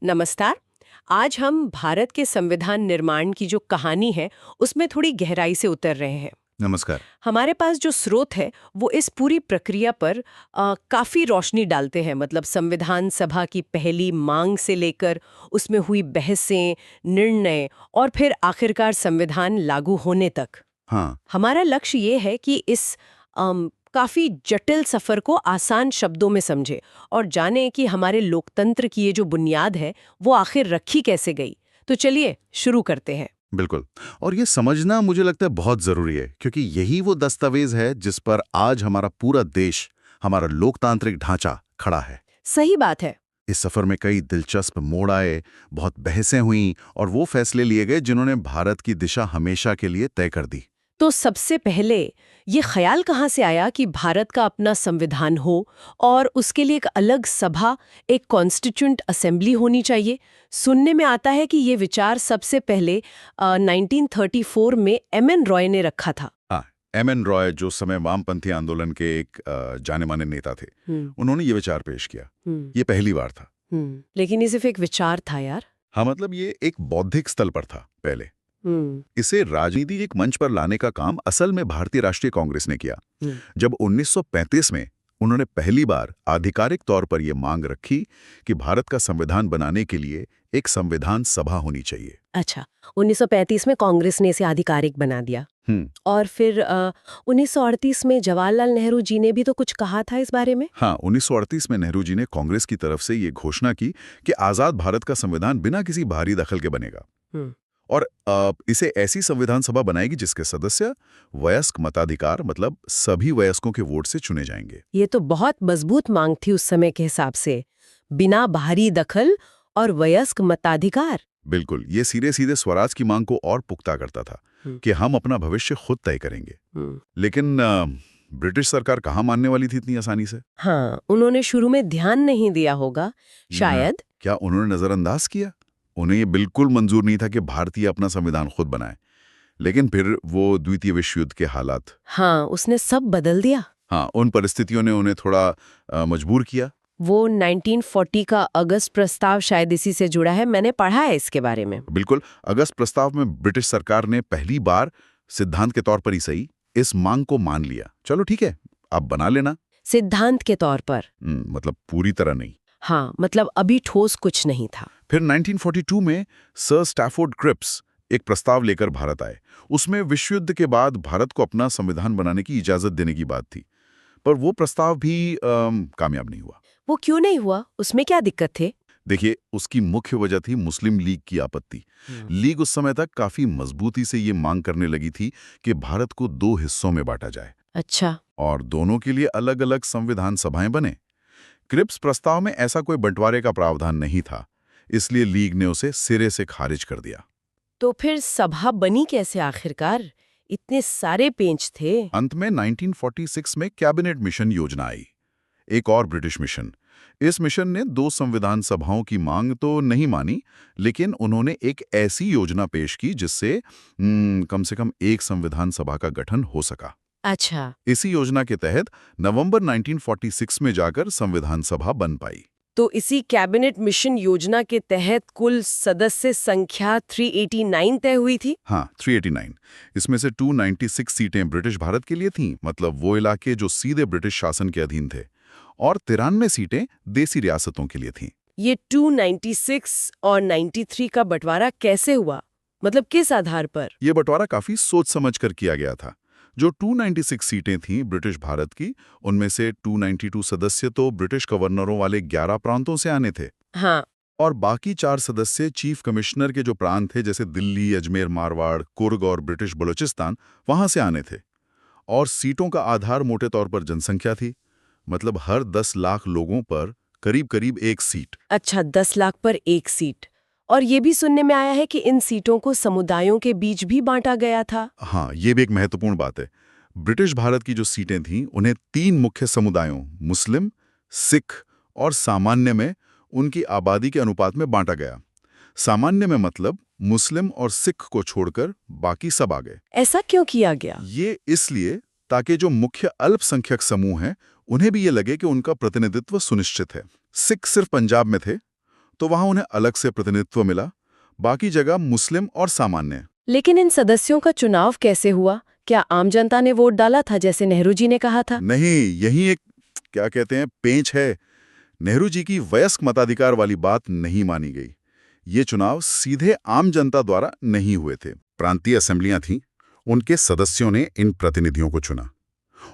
नमस्कार। आज हम भारत के संविधान निर्माण की जो कहानी है उसमें थोड़ी गहराई से उतर रहे हैं। नमस्कार। हमारे पास जो स्रोत है वो इस पूरी प्रक्रिया पर काफी रोशनी डालते हैं। मतलब संविधान सभा की पहली मांग से लेकर उसमें हुई बहसें, निर्णय और फिर आखिरकार संविधान लागू होने तक। हाँ, हमारा लक्ष्य ये है कि इस काफी जटिल सफर को आसान शब्दों में समझे और जाने कि हमारे लोकतंत्र की ये जो बुनियाद है वो आखिर रखी कैसे गई। तो चलिए शुरू करते हैं। बिल्कुल। और ये समझना मुझे लगता है बहुत ज़रूरी है, क्योंकि यही वो दस्तावेज है जिस पर आज हमारा पूरा देश, हमारा लोकतांत्रिक ढांचा खड़ा है। सही बात है। इस सफ़र में कई दिलचस्प मोड़ आए, बहुत बहसें हुईं और वो फैसले लिए गए जिन्होंने भारत की दिशा हमेशा के लिए तय कर दी। तो सबसे पहले ये ख्याल कहाँ से आया कि भारत का अपना संविधान हो और उसके लिए एक अलग सभा, एक कॉन्स्टिट्यूएंट असेंबली होनी चाहिए? सुनने में आता है कि ये विचार सबसे पहले 1934 में एम.एन. रॉय ने रखा था। हाँ, एम.एन. रॉय जो समय वामपंथी आंदोलन के एक जाने-माने नेता थे, उन्होंने ये विचार पेश किया। ये पहली बार था। लेकिन ये सिर्फ एक विचार था यार। हाँ, मतलब ये एक बौद्धिक स्तर पर था पहले। हम्म। इसे राजनीतिक मंच पर लाने का काम असल में भारतीय राष्ट्रीय कांग्रेस ने किया। हम्म। जब 1935 में उन्होंने पहली बार आधिकारिक तौर पर यह मांग रखी कि भारत का संविधान बनाने के लिए एक संविधान सभा होनी चाहिए। अच्छा, 1935 में कांग्रेस ने इसे आधिकारिक बना दिया। और फिर 1938 में जवाहरलाल नेहरू जी ने भी तो कुछ कहा था इस बारे में। हाँ, 1938 में नेहरू जी ने कांग्रेस की तरफ से ये घोषणा की कि आजाद भारत का संविधान बिना किसी बाहरी दखल के बनेगा। और इसे ऐसी संविधान सभा बनाएगी जिसके सदस्य वयस्क मताधिकार, मतलब सभी वयस्कों के वोट से चुने जाएंगे। ये तो बहुत मजबूत मांग थी उस समय के हिसाब से, बिना बाहरी दखल और वयस्क मताधिकार। बिल्कुल, ये सीधे सीधे स्वराज की मांग को और पुख्ता करता था कि हम अपना भविष्य खुद तय करेंगे। लेकिन ब्रिटिश सरकार कहाँ मानने वाली थी इतनी आसानी से? हाँ, उन्होंने शुरू में ध्यान नहीं दिया होगा शायद। क्या उन्होंने नजरअंदाज किया? उन्हें ये बिल्कुल मंजूर नहीं था कि भारतीय अपना संविधान खुद बनाए। लेकिन फिर वो द्वितीय विश्व युद्ध के हालात, हाँ, उसने सब बदल दिया। हाँ, उन परिस्थितियों ने उन्हें थोड़ा मजबूर किया। वो 1940 का अगस्त प्रस्ताव शायद इसी से जुड़ा है, मैंने पढ़ा है इसके बारे में। बिल्कुल, अगस्त प्रस्ताव में ब्रिटिश सरकार ने पहली बार सिद्धांत के तौर पर ही सही इस मांग को मान लिया। चलो ठीक है, आप बना लेना। सिद्धांत के तौर पर? मतलब पूरी तरह नहीं। हाँ, मतलब अभी ठोस कुछ नहीं था। फिर 1942 में सर स्टैफोर्ड क्रिप्स एक प्रस्ताव लेकर भारत आए। उसमें विश्व युद्ध के बाद भारत को अपना संविधान बनाने की इजाजत देने की बात थी, पर वो प्रस्ताव भी कामयाब नहीं हुआ। वो क्यों नहीं हुआ? उसमें क्या दिक्कत थे? देखिए, उसकी मुख्य वजह थी मुस्लिम लीग की आपत्ति। लीग उस समय तक काफी मजबूती से ये मांग करने लगी थी कि भारत को 2 हिस्सों में बांटा जाए। अच्छा। और दोनों के लिए अलग-अलग संविधान सभाएं बने। क्रिप्स प्रस्ताव में ऐसा कोई बंटवारे का प्रावधान नहीं था, इसलिए लीग ने उसे सिरे से खारिज कर दिया। तो फिर सभा बनी कैसे आखिरकार? इतने सारे पेंच थे। अंत में 1946 में कैबिनेट मिशन योजना आई, एक और ब्रिटिश मिशन। इस मिशन ने 2 संविधान सभाओं की मांग तो नहीं मानी, लेकिन उन्होंने एक ऐसी योजना पेश की जिससे कम से कम एक संविधान सभा का गठन हो सका। अच्छा। इसी योजना के तहत नवंबर 1946 में जाकर संविधान सभा बन पाई। तो इसी कैबिनेट मिशन योजना के तहत कुल सदस्य संख्या 389 तय हुई थी। हाँ, 389। इसमें से 296 सीटें ब्रिटिश भारत के लिए थीं, मतलब वो इलाके जो सीधे ब्रिटिश शासन के अधीन थे, और 93 सीटें देसी रियासतों के लिए थीं। ये 296 और 93 का बंटवारा कैसे हुआ? मतलब किस आधार पर? ये बंटवारा काफी सोच समझ कर किया गया था। जो 296 सीटें थीं ब्रिटिश भारत की, उनमें से 292 सदस्य तो ब्रिटिश गवर्नरों वाले 11 प्रांतों से आने थे। हाँ। और बाकी 4 सदस्य चीफ कमिश्नर के जो प्रांत थे, जैसे दिल्ली, अजमेर, मारवाड़, कुर्ग और ब्रिटिश बलूचिस्तान, वहां से आने थे। और सीटों का आधार मोटे तौर पर जनसंख्या थी, मतलब हर 10 लाख लोगों पर करीब करीब एक सीट। अच्छा, 10 लाख पर एक सीट। और ये भी सुनने में आया है कि इन सीटों को समुदायों के बीच भी बांटा गया था। हाँ, ये भी एक महत्वपूर्ण बात है। ब्रिटिश भारत की जो सीटें थीं, उन्हें 3 मुख्य समुदायों, मुस्लिम, सिख और सामान्य में उनकी आबादी के अनुपात में बांटा गया। सामान्य में मतलब मुस्लिम और सिख को छोड़कर बाकी सब आ गए। ऐसा क्यों किया गया? ये इसलिए ताकि जो मुख्य अल्पसंख्यक समूह हैं, उन्हें भी ये लगे कि उनका प्रतिनिधित्व सुनिश्चित है। सिख सिर्फ पंजाब में थे, तो वहां उन्हें अलग से प्रतिनिधित्व मिला, बाकी जगह मुस्लिम और सामान्य। लेकिन इन सदस्यों का चुनाव कैसे हुआ? क्या आम जनता ने वोट डाला था जैसे नेहरू जी ने कहा था? नहीं, यही एक क्या कहते हैं पेंच है। नेहरू जी की वयस्क मताधिकार वाली बात नहीं मानी गई। ये चुनाव सीधे आम जनता द्वारा नहीं हुए थे। प्रांतीय असेंबलियां थीं, उनके सदस्यों ने इन प्रतिनिधियों को चुना,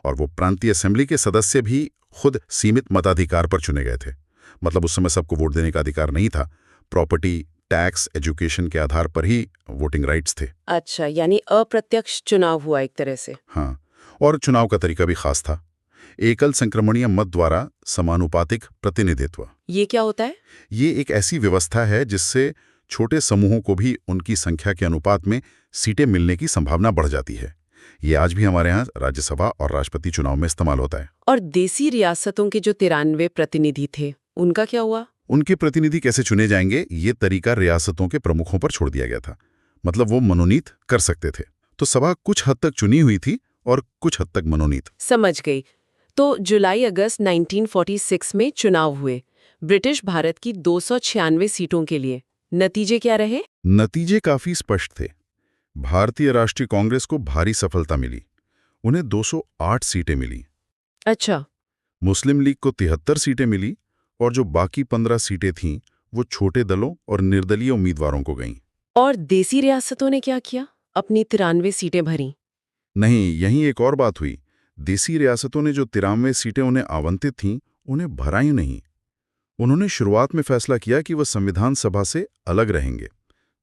और वो प्रांतीय असेंबली के सदस्य भी खुद सीमित मताधिकार पर चुने गए थे। मतलब उस समय सबको वोट देने का अधिकार नहीं था। प्रॉपर्टी, टैक्स, एजुकेशन के आधार पर ही वोटिंग राइट्स थे। अच्छा, यानी अप्रत्यक्ष चुनाव हुआ एक तरह से। हाँ, और चुनाव का तरीका भी खास था। एकल संक्रमणीय मत द्वारा समानुपातिक प्रतिनिधित्व। ये क्या होता है? ये एक ऐसी व्यवस्था है जिससे छोटे समूहों को भी उनकी संख्या के अनुपात में सीटें मिलने की संभावना बढ़ जाती है। ये आज भी हमारे यहाँ राज्यसभा और राष्ट्रपति चुनाव में इस्तेमाल होता है। और देसी रियासतों के जो 93 प्रतिनिधि थे, उनका क्या हुआ? उनके प्रतिनिधि कैसे चुने जाएंगे, ये तरीका रियासतों के प्रमुखों पर छोड़ दिया गया था। मतलब वो मनोनीत कर सकते थे। तो सभा कुछ हद तक चुनी हुई थी और कुछ हद तक मनोनीत। समझ गई। तो जुलाई-अगस्त 1946 में चुनाव हुए ब्रिटिश भारत की 296 सीटों के लिए। नतीजे क्या रहे? नतीजे काफी स्पष्ट थे। भारतीय राष्ट्रीय कांग्रेस को भारी सफलता मिली, उन्हें 208 सीटें मिली। अच्छा। मुस्लिम लीग को 73 सीटें मिली, और जो बाकी 15 सीटें थीं वो छोटे दलों और निर्दलीय उम्मीदवारों को गईं। और देसी रियासतों ने क्या किया? अपनी 93 सीटें भरी। नहीं, यहीं एक और बात हुई। देसी रियासतों ने जो 93 सीटें उन्हें आवंटित थीं, उन्हें भराई नहीं। उन्होंने शुरुआत में फैसला किया कि वह संविधान सभा से अलग रहेंगे,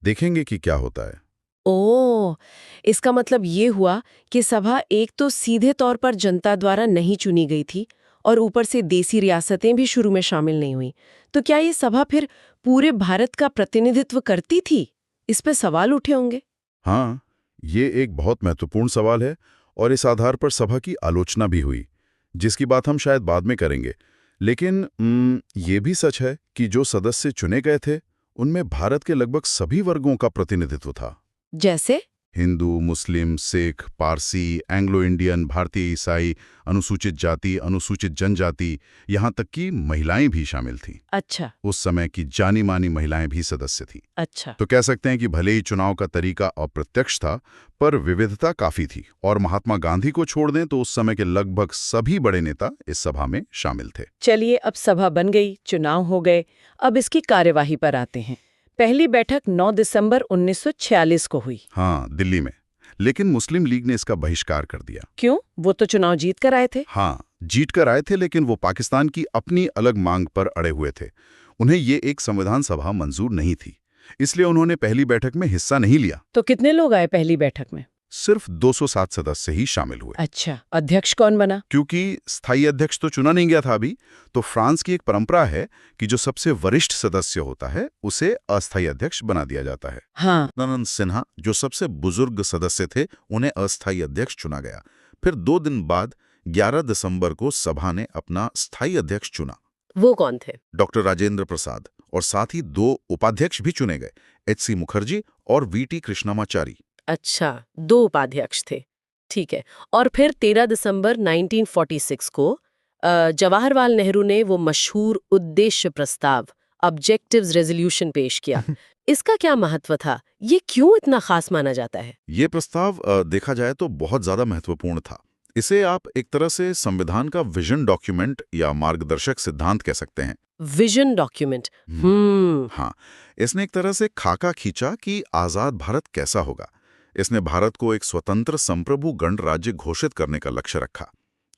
देखेंगे कि क्या होता है। ओह, इसका मतलब ये हुआ कि सभा एक तो सीधे तौर पर जनता द्वारा नहीं चुनी गई थी, और ऊपर से देसी रियासतें भी शुरू में शामिल नहीं हुई। तो क्या ये सभा फिर पूरे भारत का प्रतिनिधित्व करती थी? इस पे सवाल उठे होंगे। हाँ, ये एक बहुत महत्वपूर्ण सवाल है, और इस आधार पर सभा की आलोचना भी हुई, जिसकी बात हम शायद बाद में करेंगे। लेकिन ये भी सच है कि जो सदस्य चुने गए थे, उनमें भारत के लगभग सभी वर्गों का प्रतिनिधित्व था। जैसे? हिंदू, मुस्लिम, सिख, पारसी, एंग्लो इंडियन, भारतीय ईसाई, अनुसूचित जाति, अनुसूचित जनजाति, यहाँ तक कि महिलाएं भी शामिल थीं। अच्छा। उस समय की जानी मानी महिलाएं भी सदस्य थीं। अच्छा। तो कह सकते हैं कि भले ही चुनाव का तरीका अप्रत्यक्ष था, पर विविधता काफी थी। और महात्मा गांधी को छोड़ दें तो उस समय के लगभग सभी बड़े नेता इस सभा में शामिल थे। चलिए, अब सभा बन गई, चुनाव हो गए, अब इसकी कार्यवाही पर आते हैं। पहली बैठक 9 दिसंबर 1946 को हुई। हाँ, दिल्ली में। लेकिन मुस्लिम लीग ने इसका बहिष्कार कर दिया। क्यों? वो तो चुनाव जीत कर आए थे। हाँ, जीत कर आए थे, लेकिन वो पाकिस्तान की अपनी अलग मांग पर अड़े हुए थे। उन्हें ये एक संविधान सभा मंजूर नहीं थी, इसलिए उन्होंने पहली बैठक में हिस्सा नहीं लिया। तो कितने लोग आए पहली बैठक में? सिर्फ 207 सदस्य ही शामिल हुए। अच्छा, अध्यक्ष कौन बना? क्योंकि स्थायी अध्यक्ष तो चुना नहीं गया था अभी, तो फ्रांस की एक परंपरा है कि जो सबसे वरिष्ठ सदस्य होता है उसे अस्थायी अध्यक्ष बना दिया जाता है। हाँ। सदानंद सिन्हा, जो सबसे बुजुर्ग सदस्य थे, उन्हें अस्थायी अध्यक्ष चुना गया। फिर 2 दिन बाद 11 दिसंबर को सभा ने अपना स्थायी अध्यक्ष चुना। वो कौन थे? डॉक्टर राजेंद्र प्रसाद, और साथ ही 2 उपाध्यक्ष भी चुने गए, एच.सी. मुखर्जी और वी.टी. कृष्णमाचारी। अच्छा, 2 उपाध्यक्ष थे। ठीक है। और फिर 13 दिसंबर 1946 को जवाहरलाल नेहरू ने वो मशहूर उद्देश्य प्रस्ताव, ऑब्जेक्टिव्स रेजोल्यूशन पेश किया। इसका क्या महत्व था? ये क्यों इतना खास माना जाता है? ये प्रस्ताव देखा जाए तो बहुत ज्यादा महत्वपूर्ण था। इसे आप एक तरह से संविधान का विजन डॉक्यूमेंट या मार्गदर्शक सिद्धांत कह सकते हैं। Vision document. हाँ, इसने एक तरह से खाका खींचा कि आजाद भारत कैसा होगा। इसने भारत को एक स्वतंत्र संप्रभु गणराज्य घोषित करने का लक्ष्य रखा।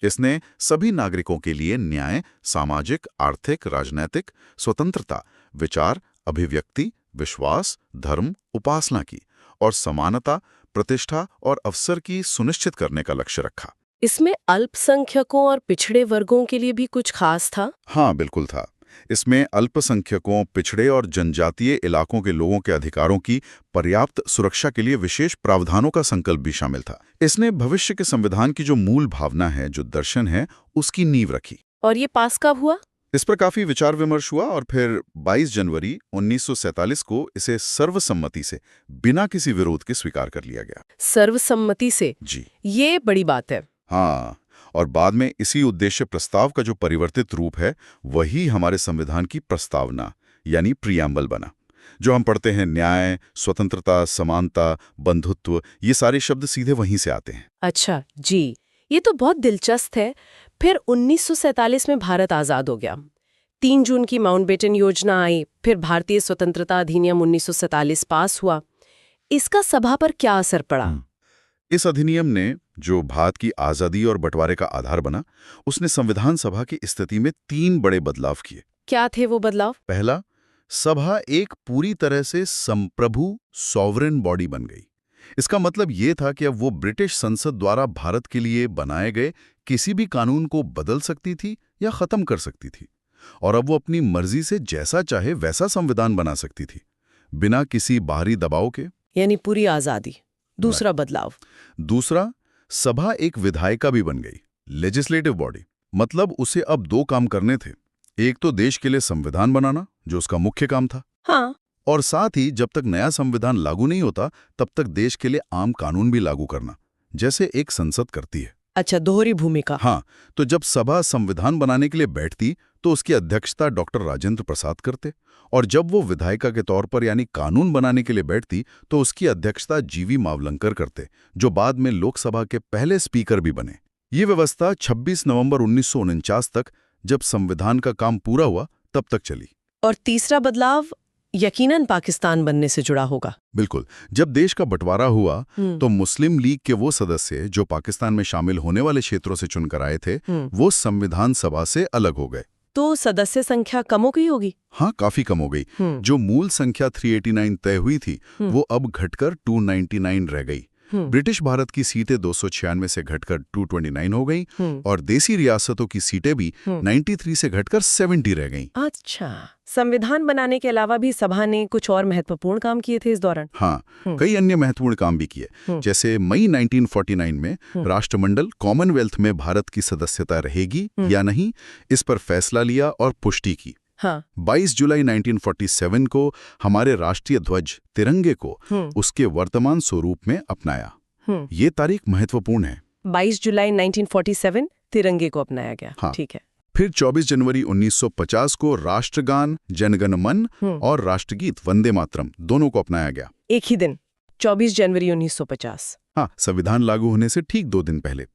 इसने सभी नागरिकों के लिए न्याय, सामाजिक, आर्थिक, राजनैतिक स्वतंत्रता, विचार, अभिव्यक्ति, विश्वास, धर्म, उपासना की और समानता, प्रतिष्ठा और अवसर की सुनिश्चित करने का लक्ष्य रखा। इसमें अल्पसंख्यकों और पिछड़े वर्गों के लिए भी कुछ खास था? हाँ, बिल्कुल था। इसमें अल्पसंख्यकों, पिछड़े और जनजातीय इलाकों के लोगों के अधिकारों की पर्याप्त सुरक्षा के लिए विशेष प्रावधानों का संकल्प भी शामिल था। इसने भविष्य के संविधान की जो मूल भावना है, जो दर्शन है, उसकी नींव रखी। और ये पास कब हुआ? इस पर काफी विचार विमर्श हुआ और फिर 22 जनवरी 1947 को इसे सर्वसम्मति से, बिना किसी विरोध के स्वीकार कर लिया गया। सर्वसम्मति से? जी, ये बड़ी बात है। हाँ, और बाद में इसी उद्देश्य प्रस्ताव का जो परिवर्तित रूप है, वही हमारे संविधान की प्रस्तावना यानी प्रियम्बल बना। जो हम पढ़ते हैं न्याय, स्वतंत्रता, समानता, बंधुत्व, ये सारे शब्द सीधे वहीं से आते हैं। अच्छा जी, ये तो बहुत दिलचस्प है। फिर 1947 में भारत आज़ाद हो गया। 3 जून की माउंटबेटन योजना आई, फिर भारतीय स्वतंत्रता अधिनियम 1947 पास हुआ। इसका सभा पर क्या असर पड़ा? इस अधिनियम ने, जो भारत की आज़ादी और बंटवारे का आधार बना, उसने संविधान सभा की स्थिति में 3 बड़े बदलाव किए। क्या थे वो बदलाव? पहला, सभा एक पूरी तरह से संप्रभु सॉवरेन बॉडी बन गई। इसका मतलब ये था कि अब वो ब्रिटिश संसद द्वारा भारत के लिए बनाए गए किसी भी कानून को बदल सकती थी या खत्म कर सकती थी, और अब वो अपनी मर्जी से जैसा चाहे वैसा संविधान बना सकती थी, बिना किसी बाहरी दबाव के। यानी पूरी आज़ादी। दूसरा बदलाव? दूसरा, सभा एक विधायिका भी बन गई, लेजिस्लेटिव बॉडी। मतलब उसे अब 2 काम करने थे। एक तो देश के लिए संविधान बनाना, जो उसका मुख्य काम था, हाँ। और साथ ही जब तक नया संविधान लागू नहीं होता तब तक देश के लिए आम कानून भी लागू करना, जैसे एक संसद करती है। अच्छा, दोहरी भूमिका। हाँ, तो जब सभा संविधान बनाने के लिए बैठती तो उसकी अध्यक्षता डॉक्टर राजेंद्र प्रसाद करते, और जब वो विधायिका के तौर पर यानी कानून बनाने के लिए बैठती तो उसकी अध्यक्षता जीवी मावलंकर करते, जो बाद में लोकसभा के पहले स्पीकर भी बने। ये व्यवस्था 26 नवंबर 1949 तक, जब संविधान का काम पूरा हुआ, तब तक चली। और तीसरा बदलाव यकीनन पाकिस्तान बनने से जुड़ा होगा। बिल्कुल। जब देश का बंटवारा हुआ तो मुस्लिम लीग के वो सदस्य जो पाकिस्तान में शामिल होने वाले क्षेत्रों से चुनकर आए थे, वो संविधान सभा से अलग हो गए। तो सदस्य संख्या कम हो गई होगी? हाँ, काफी कम हो गई। जो मूल संख्या 389 तय हुई थी, वो अब घटकर 299 रह गई। ब्रिटिश भारत की सीटें 296 से घटकर 229 हो गई, और देसी रियासतों की सीटें भी 93 से घटकर 70 रह गईं। अच्छा, संविधान बनाने के अलावा भी सभा ने कुछ और महत्वपूर्ण काम किए थे इस दौरान? हाँ, कई अन्य महत्वपूर्ण काम भी किए। जैसे मई 1949 में राष्ट्रमंडल कॉमनवेल्थ में भारत की सदस्यता रहेगी या नहीं, इस पर फैसला लिया और पुष्टि की। हाँ। 22 जुलाई 1947 को हमारे राष्ट्रीय ध्वज तिरंगे को उसके वर्तमान स्वरूप में अपनाया। ये तारीख महत्वपूर्ण है। 22 जुलाई 1947 तिरंगे को अपनाया गया। हाँ। ठीक है। फिर 24 जनवरी 1950 को राष्ट्रगान, जनगण मन और राष्ट्रगीत वंदे मातरम दोनों को अपनाया गया। एक ही दिन, 24 जनवरी 1950। हाँ, संविधान लागू होने से ठीक 2 दिन पहले।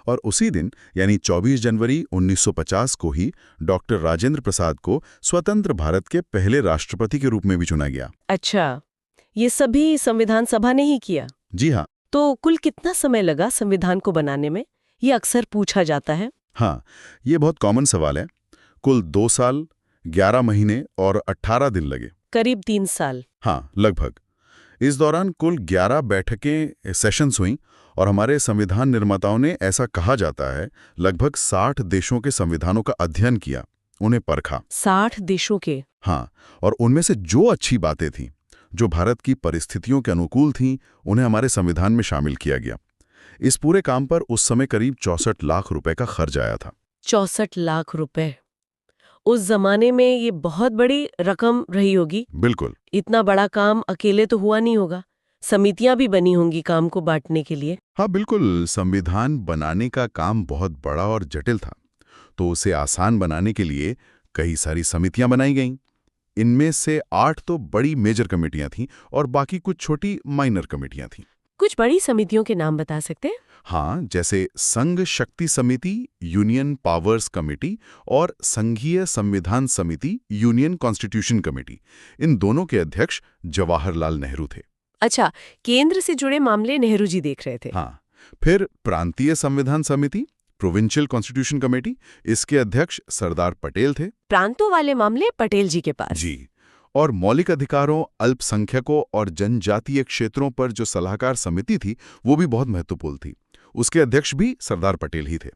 और उसी दिन यानी 24 जनवरी 1950 को ही डॉक्टर राजेंद्र प्रसाद को स्वतंत्र भारत के पहले राष्ट्रपति के रूप में भी चुना गया। अच्छा, ये सभी संविधान सभा ने ही किया? जी हाँ। तो कुल कितना समय लगा संविधान को बनाने में? ये अक्सर पूछा जाता है। हाँ, ये बहुत कॉमन सवाल है। कुल 2 साल, 11 महीने और 18 दिन लगे। करीब 3 साल। हाँ, लगभग। इस दौरान कुल 11 बैठकें, सेशंस हुई, और हमारे संविधान निर्माताओं ने, ऐसा कहा जाता है, लगभग 60 देशों के संविधानों का अध्ययन किया, उन्हें परखा। 60 देशों के? हाँ, और उनमें से जो अच्छी बातें थीं, जो भारत की परिस्थितियों के अनुकूल थीं, उन्हें हमारे संविधान में शामिल किया गया। इस पूरे काम पर उस समय करीब 64 लाख रुपए का खर्च आया था। 64 लाख रुपए? उस जमाने में ये बहुत बड़ी रकम रही होगी। बिल्कुल। इतना बड़ा काम अकेले तो हुआ नहीं होगा, समितियां भी बनी होंगी काम को बांटने के लिए। हाँ बिल्कुल, संविधान बनाने का काम बहुत बड़ा और जटिल था, तो उसे आसान बनाने के लिए कई सारी समितियां बनाई गईं। इनमें से 8 तो बड़ी मेजर कमेटियां थीं और बाकी कुछ छोटी माइनर कमेटियां थीं। कुछ बड़ी समितियों के नाम बता सकते हैं? हाँ, जैसे संघ शक्ति समिति, यूनियन पावर्स कमेटी, और संघीय संविधान समिति, यूनियन कॉन्स्टिट्यूशन कमेटी। इन दोनों के अध्यक्ष जवाहरलाल नेहरू थे। अच्छा, केंद्र से जुड़े मामले नेहरू जी देख रहे थे। हाँ, फिर प्रांतीय संविधान समिति, प्रोविंशियल कॉन्स्टिट्यूशन कमेटी, इसके अध्यक्ष सरदार पटेल थे। प्रांतों वाले मामले पटेल जी के पास। जी। और मौलिक अधिकारों, अल्पसंख्यकों और जनजातीय क्षेत्रों पर जो सलाहकार समिति थी, वो भी बहुत महत्वपूर्ण थी। उसके अध्यक्ष भी सरदार पटेल ही थे।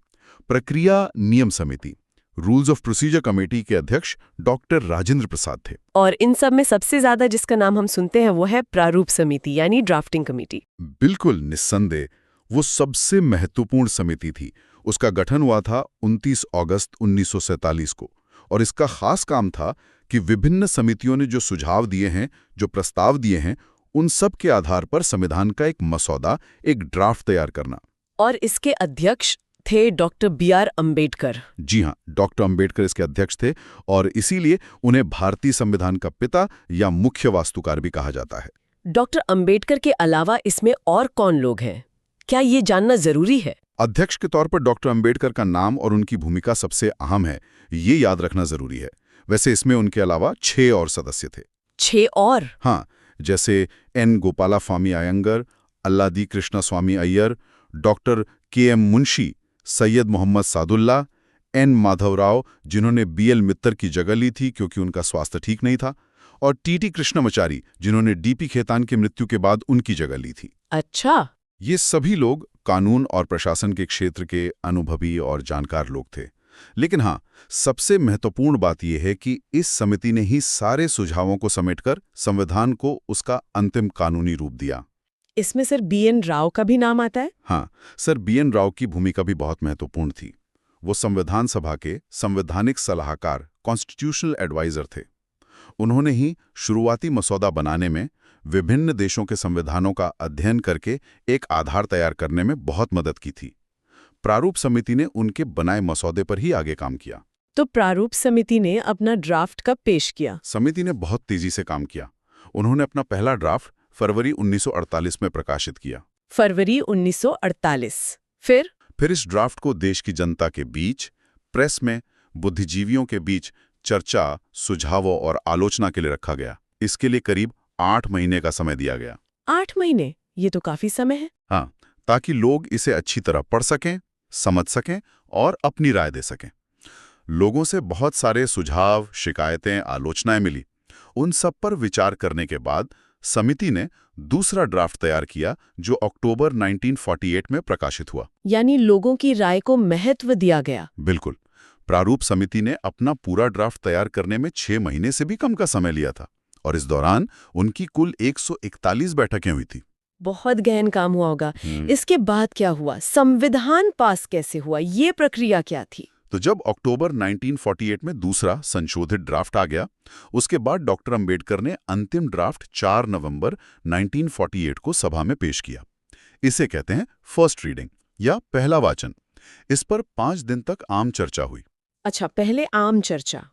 प्रक्रिया नियम समिति, रूल्स ऑफ प्रोसीजर कमेटी के अध्यक्ष डॉक्टर राजेंद्र प्रसाद थे। और इन सब में सबसे ज्यादा जिसका नाम हम सुनते हैं वो है प्रारूप समिति, यानी ड्राफ्टिंग कमेटी। बिल्कुल, निस्संदेह वो सबसे महत्वपूर्ण समिति थी। उसका गठन हुआ था 29 अगस्त 1947 को, और इसका खास काम था कि विभिन्न समितियों ने जो सुझाव दिए हैं, जो प्रस्ताव दिए हैं, उन सब के आधार पर संविधान का एक मसौदा, एक ड्राफ्ट तैयार करना। और इसके अध्यक्ष थे डॉक्टर B.R. अम्बेडकर। जी हाँ, डॉक्टर अंबेडकर इसके अध्यक्ष थे और इसीलिए उन्हें भारतीय संविधान का पिता या मुख्य वास्तुकार भी कहा जाता है। डॉक्टर अम्बेडकर के अलावा इसमें और कौन लोग हैं? क्या ये जानना जरूरी है? अध्यक्ष के तौर पर डॉक्टर अंबेडकर का नाम और उनकी भूमिका सबसे अहम है, ये याद रखना जरूरी है। वैसे इसमें उनके अलावा 6 और सदस्य थे। 6 और? हाँ, जैसे N. Gopalaswami Ayyangar, Alladi Krishnaswami Ayyar, doctor K.M. Munshi, Syed Mohammad Saadulla, N. Madhavrao जिन्होंने B.L. मित्तर की जगह ली थी क्योंकि उनका स्वास्थ्य ठीक नहीं था, और T.T. कृष्णमाचारी जिन्होंने D.P. खेतान की मृत्यु के बाद उनकी जगह ली थी। अच्छा। ये सभी लोग कानून और प्रशासन के क्षेत्र के अनुभवी और जानकार लोग थे। लेकिन हाँ, सबसे महत्वपूर्ण बात यह है कि इस समिति ने ही सारे सुझावों को समेटकर संविधान को उसका अंतिम कानूनी रूप दिया। इसमें सर B.N. राव का भी नाम आता है? हाँ, सर B.N. राव की भूमिका भी बहुत महत्वपूर्ण थी। वो संविधान सभा के संवैधानिक सलाहकार, कॉन्स्टिट्यूशनल एडवाइजर थे। उन्होंने ही शुरुआती मसौदा बनाने में, विभिन्न देशों के संविधानों का अध्ययन करके एक आधार तैयार करने में बहुत मदद की थी। प्रारूप समिति ने उनके बनाए मसौदे पर ही आगे काम किया। तो प्रारूप समिति ने अपना ड्राफ्ट कब पेश किया? समिति ने बहुत तेजी से काम किया। उन्होंने अपना पहला ड्राफ्ट फरवरी 1948 में प्रकाशित किया। फरवरी 1948। फिर इस ड्राफ्ट को देश की जनता के बीच, प्रेस में, बुद्धिजीवियों के बीच चर्चा, सुझावों और आलोचना के लिए रखा गया। इसके लिए करीब 8 महीने का समय दिया गया। 8 महीने? ये तो काफी समय है। हाँ, ताकि लोग इसे अच्छी तरह पढ़ सकें, समझ सकें और अपनी राय दे सकें। लोगों से बहुत सारे सुझाव, शिकायतें, आलोचनाएं मिली। उन सब पर विचार करने के बाद समिति ने दूसरा ड्राफ्ट तैयार किया जो अक्टूबर 1948 में प्रकाशित हुआ। यानी लोगों की राय को महत्व दिया गया। बिल्कुल। प्रारूप समिति ने अपना पूरा ड्राफ्ट तैयार करने में 6 महीने से भी कम का समय लिया था और इस दौरान उनकी कुल 141 बैठकें हुई थी। बहुत गहन काम हुआ होगा। इसके बाद क्या हुआ? संविधान पास कैसे हुआ? ये प्रक्रिया क्या थी? तो जब अक्टूबर 1948 में दूसरा संशोधित ड्राफ्ट आ गया, उसके बाद डॉक्टर अंबेडकर ने अंतिम ड्राफ्ट 4 नवंबर 1948 को सभा में पेश किया। इसे कहते हैं फर्स्ट रीडिंग या पहला वाचन। इस पर 5 दिन तक आम चर्चा हुई। अच्छा, पहले आम चर्चा।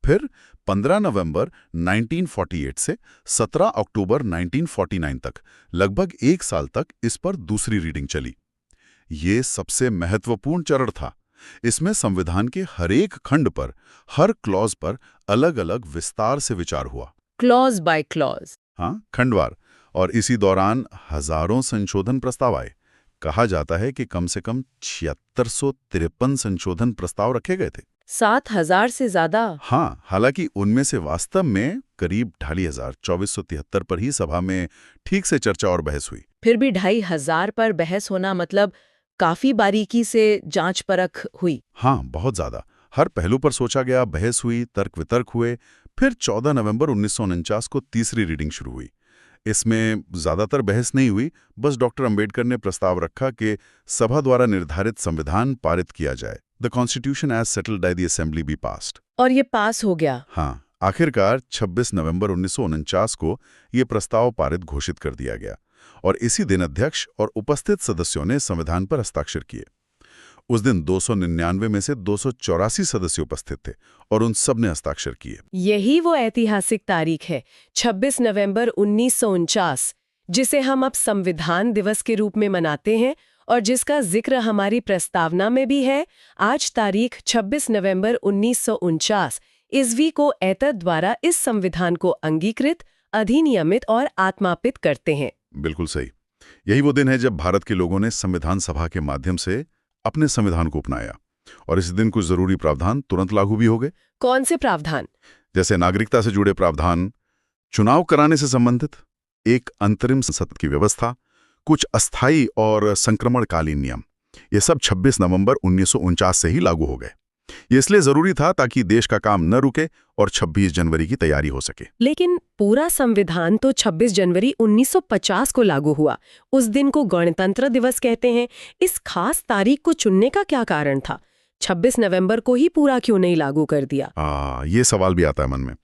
फिर 15 नवंबर 1948 से 17 अक्टूबर 1949 तक, लगभग 1 साल तक इस पर दूसरी रीडिंग चली। ये सबसे महत्वपूर्ण चरण था। इसमें संविधान के हर एक खंड पर, हर क्लॉज पर अलग अलग विस्तार से विचार हुआ। Clause by clause? हाँ, खंडवार। और इसी दौरान हजारों संशोधन प्रस्ताव आए। कहा जाता है कि कम से कम 7653 संशोधन प्रस्ताव रखे गए थे। 7000 से ज्यादा? हाँ, हालांकि उनमें से वास्तव में करीब 25,2473 पर ही सभा में ठीक से चर्चा और बहस हुई। फिर भी 2500 पर बहस होना मतलब काफी बारीकी से जांच परख हुई। हाँ, बहुत ज्यादा। हर पहलू पर सोचा गया, बहस हुई, तर्क वितर्क हुए। फिर 14 नवंबर 1949 को तीसरी रीडिंग शुरू हुई। इसमें ज्यादातर बहस नहीं हुई, बस डॉक्टर अंबेडकर ने प्रस्ताव रखा कि सभा द्वारा निर्धारित संविधान पारित किया जाए। The constitution as settled by the assembly be passed. और ये पास हो गया? हाँ, आखिरकार 26 नवंबर 1949 को ये प्रस्ताव पारित घोषित कर दिया गया और इसी दिन अध्यक्ष और उपस्थित सदस्यों ने संविधान पर हस्ताक्षर किए। उस दिन 299 में से 284 सदस्य उपस्थित थे और उन सब ने हस्ताक्षर किए। यही वो ऐतिहासिक तारीख है, 26 नवंबर 1949, जिसे हम अब संविधान दिवस के रूप में मनाते हैं और जिसका जिक्र हमारी प्रस्तावना में भी है। आज तारीख 26 नवंबर 1949 ईस्वी को ऐतद द्वारा इस संविधान को अंगीकृत, अधिनियमित और आत्मापित करते हैं। बिल्कुल सही। यही वो दिन है जब भारत के लोगों ने संविधान सभा के माध्यम से अपने संविधान को अपनाया और इस दिन कुछ जरूरी प्रावधान तुरंत लागू भी हो गए। कौन से प्रावधान? जैसे नागरिकता से जुड़े प्रावधान, चुनाव कराने से संबंधित एक अंतरिम संसद की व्यवस्था, कुछ अस्थायी और संक्रमणकालीन नियम। ये सब 26 नवंबर 1949 से ही लागू हो गए। ये इसलिए जरूरी था ताकि देश का काम न रुके और 26 जनवरी की तैयारी हो सके। लेकिन पूरा संविधान तो 26 जनवरी 1950 को लागू हुआ। उस दिन को गणतंत्र दिवस कहते हैं। इस खास तारीख को चुनने का क्या कारण था? 26 नवंबर को ही पूरा क्यों नहीं लागू कर दिया? ये सवाल भी आता है मन में।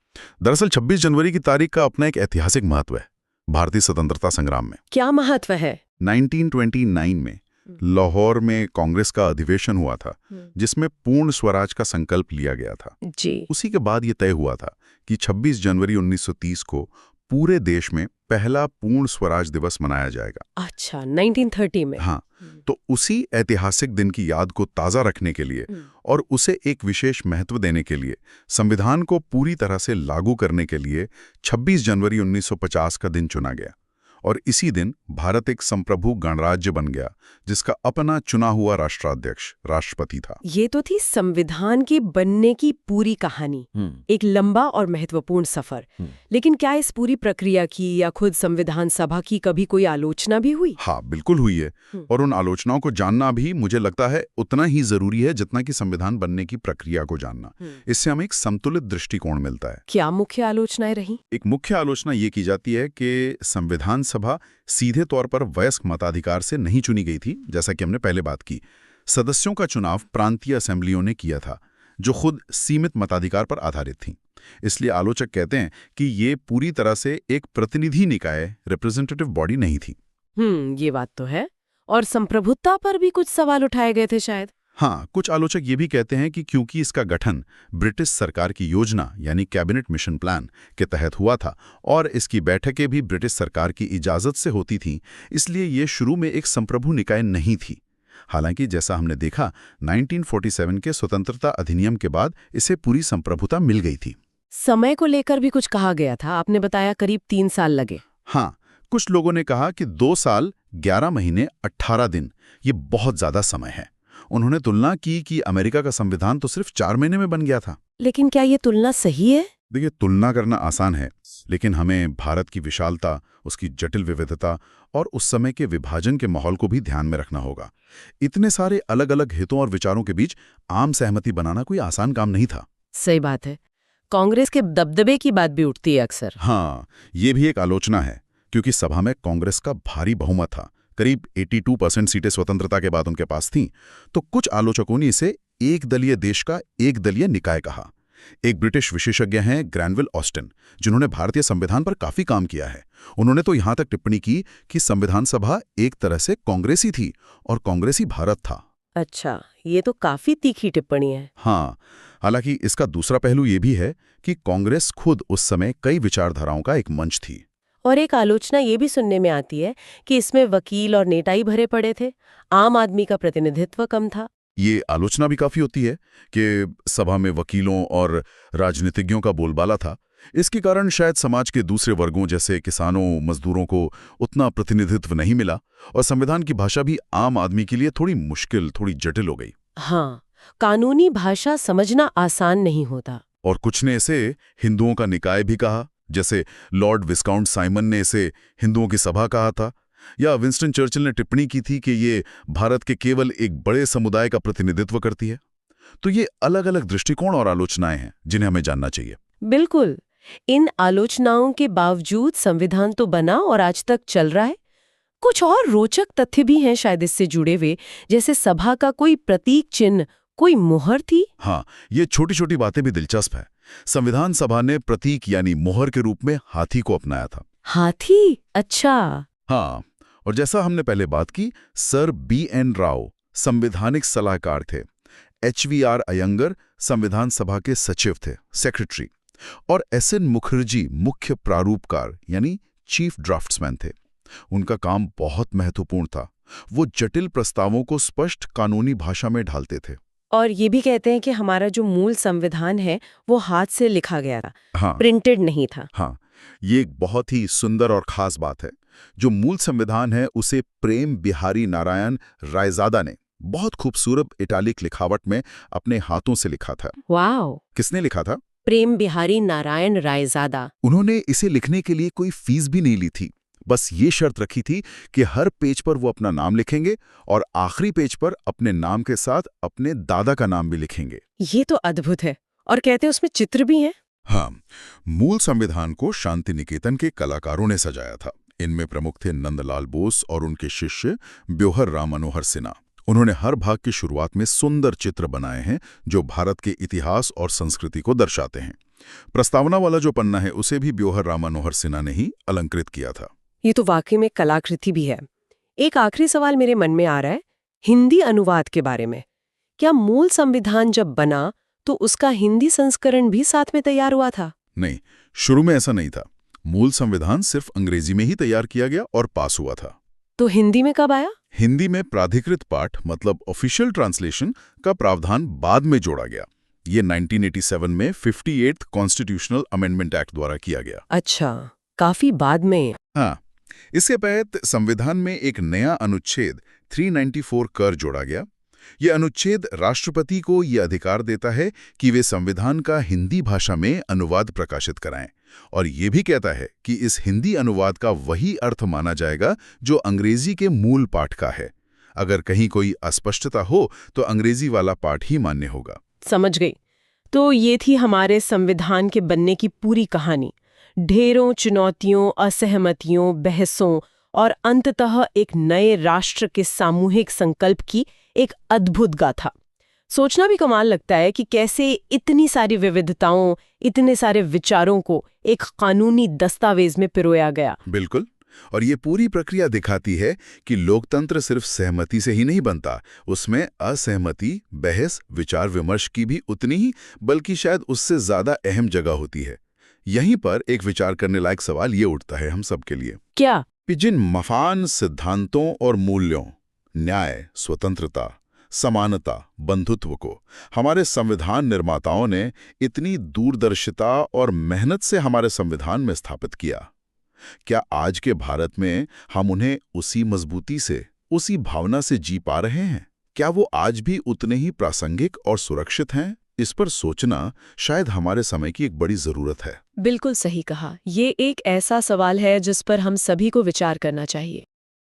दरअसल 26 जनवरी की तारीख का अपना एक ऐतिहासिक महत्व है भारतीय स्वतंत्रता संग्राम में। क्या महत्व है? 1929 में लाहौर में कांग्रेस का अधिवेशन हुआ था जिसमें पूर्ण स्वराज का संकल्प लिया गया था। जी। उसी के बाद ये तय हुआ था कि 26 जनवरी 1930 को पूरे देश में पहला पूर्ण स्वराज दिवस मनाया जाएगा। अच्छा, 1930 में। हाँ, तो उसी ऐतिहासिक दिन की याद को ताज़ा रखने के लिए और उसे एक विशेष महत्व देने के लिए संविधान को पूरी तरह से लागू करने के लिए 26 जनवरी 1950 का दिन चुना गया। और इसी दिन भारत एक संप्रभु गणराज्य बन गया जिसका अपना चुना हुआ राष्ट्राध्यक्ष राष्ट्रपति था। ये तो थी संविधान के बनने की पूरी कहानी, एक लंबा और महत्वपूर्ण सफर। लेकिन क्या इस पूरी प्रक्रिया की या खुद संविधान सभा की कभी कोई आलोचना भी हुई? हाँ, बिल्कुल हुई है। और उन आलोचनाओं को जानना भी मुझे लगता है उतना ही जरूरी है जितना कि संविधान बनने की प्रक्रिया को जानना। इससे हमें एक संतुलित दृष्टिकोण मिलता है। क्या मुख्य आलोचनाएं रही? एक मुख्य आलोचना ये की जाती है कि संविधान सभा सीधे तौर पर वयस्क मताधिकार से नहीं चुनी गई थी, जैसा कि हमने पहले बात की। सदस्यों का चुनाव प्रांतीय असेंबलियों ने किया था जो खुद सीमित मताधिकार पर आधारित थीं। इसलिए आलोचक कहते हैं कि ये पूरी तरह से एक प्रतिनिधि निकाय रिप्रेजेंटेटिव बॉडी नहीं थी। ये बात तो है। और संप्रभुता पर भी कुछ सवाल उठाए गए थे शायद। हाँ, कुछ आलोचक ये भी कहते हैं कि क्योंकि इसका गठन ब्रिटिश सरकार की योजना यानी कैबिनेट मिशन प्लान के तहत हुआ था और इसकी बैठकें भी ब्रिटिश सरकार की इजाज़त से होती थीं, इसलिए ये शुरू में एक संप्रभु निकाय नहीं थी। हालांकि जैसा हमने देखा, 1947 के स्वतंत्रता अधिनियम के बाद इसे पूरी संप्रभुता मिल गई थी। समय को लेकर भी कुछ कहा गया था, आपने बताया करीब 3 साल लगे। हाँ, कुछ लोगों ने कहा कि 2 साल 11 महीने 18 दिन ये बहुत ज्यादा समय है। उन्होंने तुलना की कि अमेरिका का संविधान तो सिर्फ 4 महीने में बन गया था। लेकिन क्या ये तुलना सही है? देखिए, तुलना करना आसान है, लेकिन हमें भारत की विशालता, उसकी जटिल विविधता और उस समय के विभाजन के माहौल को भी ध्यान में रखना होगा। इतने सारे अलग अलग हितों और विचारों के बीच आम सहमति बनाना कोई आसान काम नहीं था। सही बात है। कांग्रेस के दबदबे की बात भी उठती है अक्सर। हाँ, ये भी एक आलोचना है, क्योंकि सभा में कांग्रेस का भारी बहुमत था। करीब 82% सीटें स्वतंत्रता के बाद उनके पास थीं। तो कुछ आलोचकों ने इसे एक दलीय देश का एक दलीय निकाय कहा। एक ब्रिटिश विशेषज्ञ हैं ग्रैनविल ऑस्टिन, जिन्होंने भारतीय संविधान पर काफी काम किया है। उन्होंने तो यहां तक टिप्पणी की कि संविधान सभा एक तरह से कांग्रेसी थी और कांग्रेसी भारत था। अच्छा, ये तो काफी तीखी टिप्पणी है। हाँ, हालांकि इसका दूसरा पहलू ये भी है कि कांग्रेस खुद उस समय कई विचारधाराओं का एक मंच थी। और एक आलोचना ये भी सुनने में आती है कि इसमें वकील और नेता ही भरे पड़े थे, आम आदमी का प्रतिनिधित्व कम था। ये आलोचना भी काफी होती है कि सभा में वकीलों और राजनीतिज्ञों का बोलबाला था। इसके कारण शायद समाज के दूसरे वर्गों जैसे किसानों, मजदूरों को उतना प्रतिनिधित्व नहीं मिला और संविधान की भाषा भी आम आदमी के लिए थोड़ी मुश्किल, थोड़ी जटिल हो गई। हाँ, कानूनी भाषा समझना आसान नहीं होता। और कुछ ने इसे हिंदुओं का निकाय भी कहा, जैसे लॉर्ड विस्काउंट साइमन ने इसे हिंदुओं की सभा कहा था, या विंस्टन चर्चिल ने टिप्पणी की थी कि ये भारत के केवल एक बड़े समुदाय का प्रतिनिधित्व करती है। तो ये अलग अलग दृष्टिकोण और आलोचनाएं हैं जिन्हें हमें जानना चाहिए। बिल्कुल। इन आलोचनाओं के बावजूद संविधान तो बना और आज तक चल रहा है। कुछ और रोचक तथ्य भी हैं शायद इससे जुड़े हुए, जैसे सभा का कोई प्रतीक चिन्ह, कोई मुहर थी। हाँ, ये छोटी छोटी बातें भी दिलचस्प है। संविधान सभा ने प्रतीक यानी मुहर के रूप में हाथी को अपनाया था। हाथी? अच्छा। हाँ, और जैसा हमने पहले बात की, सर B.N. राव संवैधानिक सलाहकार थे, H.V.R. अयंगर संविधान सभा के सचिव थे, सेक्रेटरी, और S.N. मुखर्जी मुख्य प्रारूपकार यानी चीफ ड्राफ्ट्समैन थे। उनका काम बहुत महत्वपूर्ण था। वो जटिल प्रस्तावों को स्पष्ट कानूनी भाषा में ढालते थे। और ये भी कहते हैं कि हमारा जो मूल संविधान है वो हाथ से लिखा गया था। हाँ, प्रिंटेड नहीं था। हाँ, ये एक बहुत ही सुंदर और खास बात है। जो मूल संविधान है उसे प्रेम बिहारी नारायण रायजादा ने बहुत खूबसूरत इटालिक लिखावट में अपने हाथों से लिखा था। वाओ! किसने लिखा था? प्रेम बिहारी नारायण रायजादा। उन्होंने इसे लिखने के लिए कोई फीस भी नहीं ली थी। बस ये शर्त रखी थी कि हर पेज पर वो अपना नाम लिखेंगे और आखिरी पेज पर अपने नाम के साथ अपने दादा का नाम भी लिखेंगे। ये तो अद्भुत है। और कहते हैं उसमें चित्र भी हैं। हाँ, मूल संविधान को शांति निकेतन के कलाकारों ने सजाया था। इनमें प्रमुख थे नंदलाल बोस और उनके शिष्य ब्योहर राम मनोहर सिन्हा। उन्होंने हर भाग की शुरुआत में सुंदर चित्र बनाए हैं जो भारत के इतिहास और संस्कृति को दर्शाते हैं। प्रस्तावना वाला जो पन्ना है उसे भी ब्योहर राम मनोहर सिन्हा ने ही अलंकृत किया था। ये तो वाकई में कलाकृति भी है। एक आखिरी सवाल मेरे मन में आ रहा है हिंदी अनुवाद के बारे में। क्या मूल संविधान जब बना तो उसका हिंदी संस्करण भी साथ में तैयार हुआ था? नहीं, शुरू में ऐसा नहीं था। मूल संविधान सिर्फ अंग्रेजी में ही तैयार किया गया और पास हुआ था। तो हिंदी में कब आया? हिंदी में प्राधिकृत पाठ मतलब ऑफिशियल ट्रांसलेशन का प्रावधान बाद में जोड़ा गया। ये 1987 में 58th कॉन्स्टिट्यूशनल अमेंडमेंट एक्ट द्वारा किया गया। अच्छा, काफी बाद में। हाँ, इसके तहत संविधान में एक नया अनुच्छेद 394 कर जोड़ा गया। ये अनुच्छेद राष्ट्रपति को ये अधिकार देता है कि वे संविधान का हिंदी भाषा में अनुवाद प्रकाशित कराएं, और ये भी कहता है कि इस हिंदी अनुवाद का वही अर्थ माना जाएगा जो अंग्रेजी के मूल पाठ का है। अगर कहीं कोई अस्पष्टता हो तो अंग्रेजी वाला पाठ ही मान्य होगा। समझ गई। तो ये थी हमारे संविधान के बनने की पूरी कहानी। ढेरों चुनौतियों, असहमतियों, बहसों और अंततः एक नए राष्ट्र के सामूहिक संकल्प की एक अद्भुत गाथा। सोचना भी कमाल लगता है कि कैसे इतनी सारी विविधताओं, इतने सारे विचारों को एक कानूनी दस्तावेज में पिरोया गया। बिल्कुल, और ये पूरी प्रक्रिया दिखाती है कि लोकतंत्र सिर्फ सहमति से ही नहीं बनता, उसमें असहमति, बहस, विचार विमर्श की भी उतनी ही, बल्कि शायद उससे ज्यादा अहम जगह होती है। यहीं पर एक विचार करने लायक सवाल ये उठता है हम सबके लिए। क्या? कि जिन मफान सिद्धांतों और मूल्यों, न्याय, स्वतंत्रता, समानता, बंधुत्व को हमारे संविधान निर्माताओं ने इतनी दूरदर्शिता और मेहनत से हमारे संविधान में स्थापित किया, क्या आज के भारत में हम उन्हें उसी मजबूती से, उसी भावना से जी पा रहे हैं? क्या वो आज भी उतने ही प्रासंगिक और सुरक्षित हैं? इस पर सोचना शायद हमारे समय की एक बड़ी जरूरत है। बिल्कुल सही कहा। ये एक ऐसा सवाल है जिस पर हम सभी को विचार करना चाहिए।